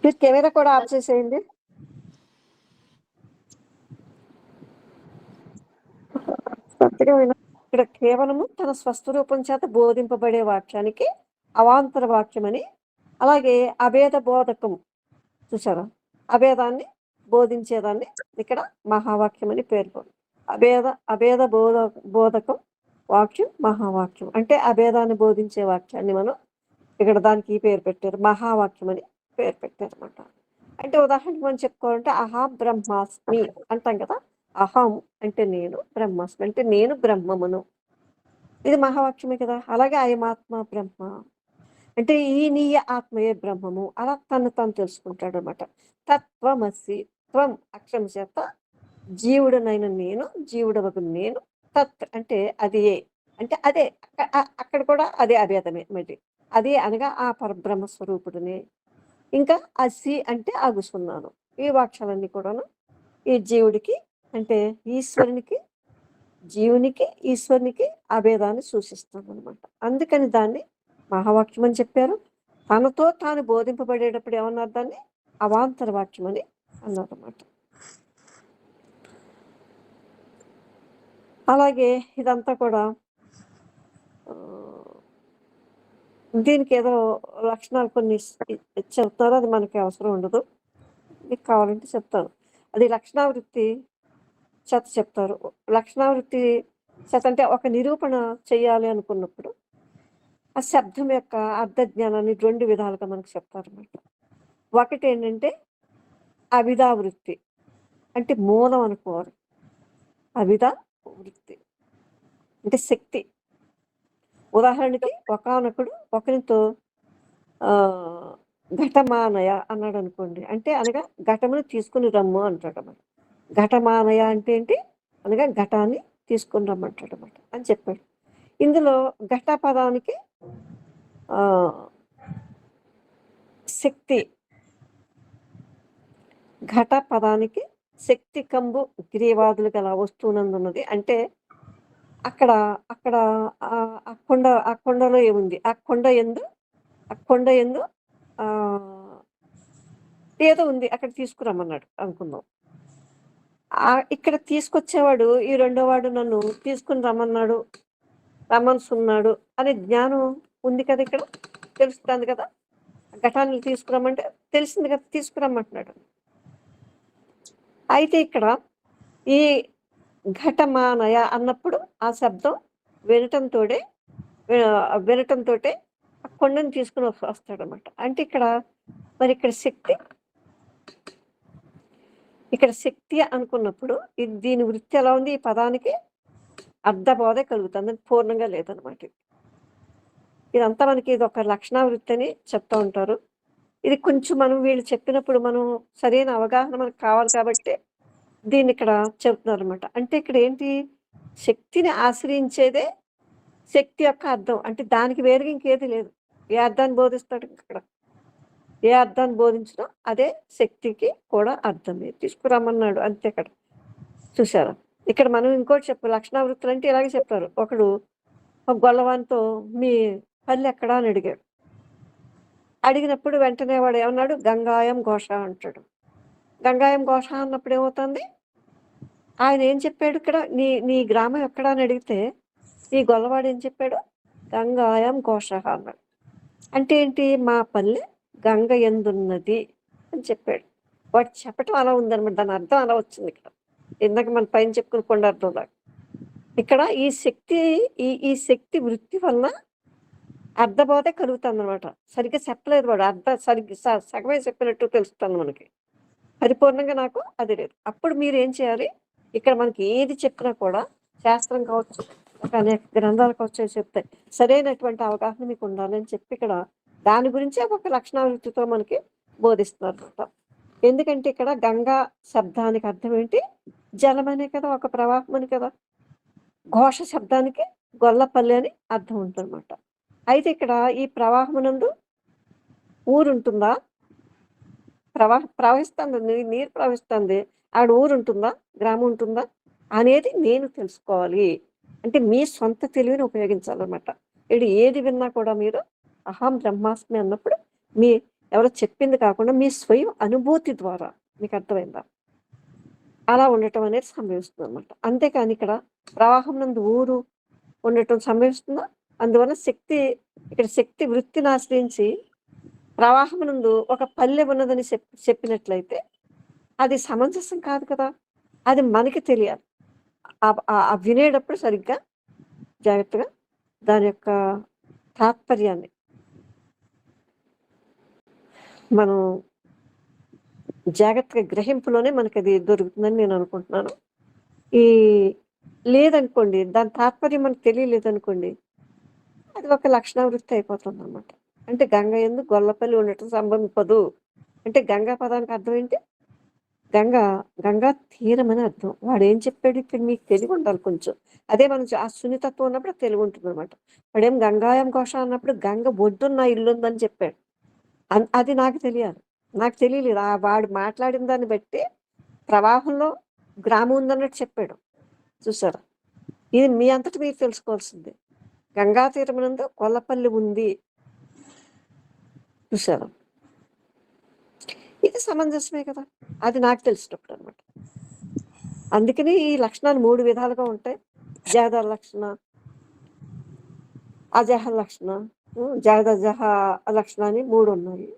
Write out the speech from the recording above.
మీరు కెమెరా కూడా ఆఫ్ చేసేయండి. ఇక్కడ కేవలము తన స్వస్వరూపం చేత బోధింపబడే వాక్యానికి అవాంతర వాక్యమని, అలాగే అభేద బోధకం చూసారా, అభేదాన్ని బోధించేదాన్ని ఇక్కడ మహావాక్యం అని పేర్కొంది. అభేద బోధకం వాక్యం మహావాక్యం అంటే అభేదాన్ని బోధించే వాక్యాన్ని మనం ఇక్కడ దానికి ఈ పేరు పెట్టారు, మహావాక్యం అని పేరు పెట్టారు అనమాట. అంటే ఉదాహరణకి మనం చెప్పుకోవాలంటే అహం బ్రహ్మాస్మి అంటాం కదా. అహం అంటే నేను, బ్రహ్మాస్మి అంటే నేను బ్రహ్మమును, ఇది మహావాక్యమే కదా. అలాగే అయమాత్మ బ్రహ్మ అంటే ఈ నీయ ఆత్మయే బ్రహ్మము, అలా తను తాను తెలుసుకుంటాడు అనమాట. తత్వమసి, త్వం అక్షరం చేత జీవుడనైన నేను, జీవుడవకు నేను, తత్ అంటే అది ఏ అంటే అదే, అక్కడ కూడా అదే అభేదమే మరి, అదే అనగా ఆ పరబ్రహ్మ స్వరూపుడిని. ఇంకా అసి అంటే ఆగుస్తున్నాను. ఈ వాక్యాలన్నీ కూడాను ఈ జీవుడికి అంటే ఈశ్వరునికి, జీవునికి, ఈశ్వరునికి అభేదాన్ని సూచిస్తాను అనమాట. అందుకని దాన్ని మహావాక్యం అని చెప్పారు. తనతో తాను బోధింపబడేటప్పుడు ఏమన్నారు, దాన్ని అవాంతర వాక్యం అని అన్నారు అనమాట. అలాగే ఇదంతా కూడా దీనికి ఏదో లక్షణాలు కొన్ని చెప్తారు, అది మనకి అవసరం ఉండదు, మీకు కావాలంటే చెప్తాను. అది లక్షణావృత్తి చేత చెప్తారు. లక్షణావృత్తి చేత అంటే ఒక నిరూపణ చేయాలి అనుకున్నప్పుడు ఆ శబ్దం యొక్క అర్థ జ్ఞానాన్ని 2 విధాలుగా మనకు చెప్తారన్నమాట. ఒకటి ఏంటంటే అభిధా వృత్తి అంటే మూలం అనుకోవాలి. అభిధా వృత్తి అంటే శక్తి. ఉదాహరణకి ఒకానొకడు ఒకరితో ఘటమానయ అన్నాడు అనుకోండి, అంటే అనగా ఘటమును తీసుకుని రమ్ము అంటాడు అన్నమాట. ఘటమానయ అంటే ఏంటి అనగా ఘటాన్ని తీసుకుని రమ్మంటాడు అన్నమాట అని చెప్పాడు. ఇందులో ఘట పదానికి శక్తి, ఘట పదానికి శక్తి కంబు గ్రీవాదులు గల వస్తువునందున్నది. అంటే అక్కడ అక్కడ ఆ కొండలో ఏముంది, ఆ కొండ ఎందు ఏదో ఉంది, అక్కడ తీసుకురమ్మన్నాడు అనుకుందాం. ఇక్కడ తీసుకొచ్చేవాడు ఈ రెండో వాడు నన్ను తీసుకుని రమ్మనున్నాడు అనే జ్ఞానం ఉంది కదా, ఇక్కడ తెలుస్తుంది కదా. ఘటాన్ని తీసుకురమ్మంటే తెలిసింది కదా, తీసుకురమ్మంటున్నాడు. అయితే ఇక్కడ ఈ ఘటమానయ అన్నప్పుడు ఆ శబ్దం వినటంతో ఆ కొండను తీసుకుని వస్తాడు అనమాట. అంటే ఇక్కడ శక్తి అనుకున్నప్పుడు దీని వృత్తి ఎలా ఉంది, ఈ పదానికి అర్థబోధ కలుగుతుంది, పూర్ణంగా లేదనమాట. ఇదంతా మనకి ఇది ఒక లక్షణావృత్తి అని చెప్తూ ఉంటారు. ఇది కొంచెం మనం వీళ్ళు చెప్పినప్పుడు మనం సరైన అవగాహన మనకు కావాలి కాబట్టి దీన్ని ఇక్కడ చెప్తున్నారు అనమాట. అంటే ఇక్కడ ఏంటి, శక్తిని ఆశ్రయించేదే శక్తి యొక్క అర్థం. అంటే దానికి వేరుగా ఇంకేది లేదు. ఏ అర్థాన్ని బోధిస్తాడు ఇక్కడ, ఏ అర్థాన్ని బోధించినా అదే శక్తికి కూడా అర్థమే, తీసుకురమ్మన్నాడు అంతే. ఇక్కడ చూసారా, ఇక్కడ మనం ఇంకోటి లక్షణావృత్తులు అంటే ఇలాగే చెప్తారు. ఒకడు ఒక గొల్లవానితో మీ పల్లె ఎక్కడా అని అడిగినప్పుడు వెంటనే వాడు ఏమన్నాడు, గంగాయం ఘోష అంటాడు. గంగాయం ఘోష అన్నప్పుడు ఏమవుతుంది, ఆయన ఏం చెప్పాడు, ఇక్కడ నీ గ్రామం ఎక్కడా అని అడిగితే ఈ గొల్లవాడు ఏం చెప్పాడు, గంగాయం ఘోష అన్నాడు. అంటే ఏంటి, మా పల్లె గంగ ఎందున్నది అని చెప్పాడు. వాడు చెప్పటం అలా ఉందన్నమాట, దాని అర్థం అలా వచ్చింది. ఇక్కడ ఇందాక మన పైన చెప్పుకుని కొండ అర్థం లాగా ఇక్కడ ఈ శక్తి వృత్తి వలన అర్థబోధే కలుగుతుంది అనమాట. సరిగ్గా చెప్పలేదు వాడు, సగమే చెప్పినట్టు తెలుస్తుంది మనకి, పరిపూర్ణంగా నాకు అది లేదు. అప్పుడు మీరు ఏం చేయాలి, ఇక్కడ మనకి ఏది చెప్పినా కూడా శాస్త్రం కావచ్చు, అనేక గ్రంథాలు కావచ్చు చెప్తాయి, సరైనటువంటి అవగాహన మీకు ఉండాలని చెప్పి ఇక్కడ దాని గురించి ఒక లక్షణావృత్తితో మనకి బోధిస్తున్నారు అనమాట. ఎందుకంటే ఇక్కడ గంగా శబ్దానికి అర్థం ఏంటి, జలమనే కదా, ఒక ప్రవాహం అని కదా. ఘోష శబ్దానికి గొల్లపల్లి అని అర్థం ఉంటుందన్నమాట. అయితే ఇక్కడ ఈ ప్రవాహమునందు ఊరుంటుందా, ప్రవహిస్తుంది, నీరు ప్రవహిస్తుంది, ఆడ ఊరుంటుందా, గ్రామం ఉంటుందా అనేది నేను తెలుసుకోవాలి. అంటే మీ సొంత తెలివిని ఉపయోగించాలన్నమాట. ఇది ఏది విన్నా కూడా మీరు అహం బ్రహ్మాస్మి అన్నప్పుడు ఎవరో చెప్పింది కాకుండా మీ స్వయం అనుభూతి ద్వారా మీకు అర్థమైందా? అలా ఉండటం అనేది సంభవిస్తుందనమాట. అంతేకాని ఇక్కడ ప్రవాహం నందు ఊరు ఉండటం సంభవిస్తుందా? అందువల్ల ఇక్కడ శక్తి వృత్తిని ఆశ్రయించి ప్రవాహమునందు ఒక పల్లె ఉన్నదని చెప్పినట్లయితే అది సమంజసం కాదు కదా! అది మనకి తెలియాలి. వినేటప్పుడు సరిగ్గా జాగ్రత్తగా దాని యొక్క తాత్పర్యాన్ని మనం జాగ్రత్తగా గ్రహింపులోనే మనకది దొరుకుతుందని నేను అనుకుంటున్నాను. ఈ లేదనుకోండి, దాని తాత్పర్యం మనకు తెలియలేదనుకోండి, అది ఒక లక్షణావృత్తి అయిపోతుందనమాట. అంటే గంగ యందు గొల్లపల్లి ఉండటం సంభవింపదు. అంటే గంగా పదానికి అర్థం ఏంటి? గంగా తీరమని అర్థం. వాడేం చెప్పాడు ఇక్కడ మీకు తెలివుండాలి కొంచెం. అదే మనం ఆ సున్నితత్వం ఉన్నప్పుడు తెలివుంటుందనమాట. వాడేం గంగాయం ఘోష అన్నప్పుడు గంగ ఒడ్డున నా ఇల్లుందని చెప్పాడు. అది నాకు తెలియాలి. నాకు తెలియలేదు. వాడు మాట్లాడిన దాన్ని బట్టి ప్రవాహంలో గ్రామం ఉందన్నట్టు చెప్పాడు. చూసారా? ఇది మీ అంతట మీరు తెలుసుకోవాల్సిందే. గంగా తీరమునందు కొల్లపల్లి ఉంది. చూసారా? ఇది సమంజసమే కదా! అది నాకు తెలిసినప్పుడు అనమాట. అందుకని ఈ లక్షణాలు 3 విధాలుగా ఉంటాయి. జగద లక్షణ, అజహ లక్షణ, జగదజహ లక్షణ అని 3 ఉన్నాయి.